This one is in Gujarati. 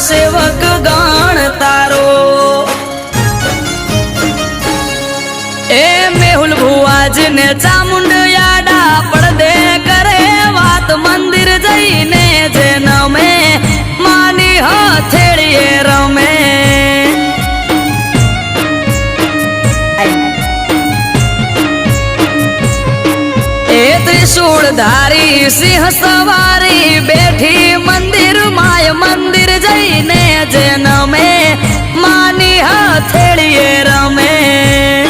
સેવક ગણ તારો એ મેહુલ ભુવાજ ને ચામુંડ યાડા પડદે કરે વાત મંદિર જઈને જેન મેં માની હથેળીએ રમે એ ત્રિશૂળધારી સિંહ સવારી બેઠી મંદિર માય મંદિર જઈને જેન મેં માની હથેળીએ રમે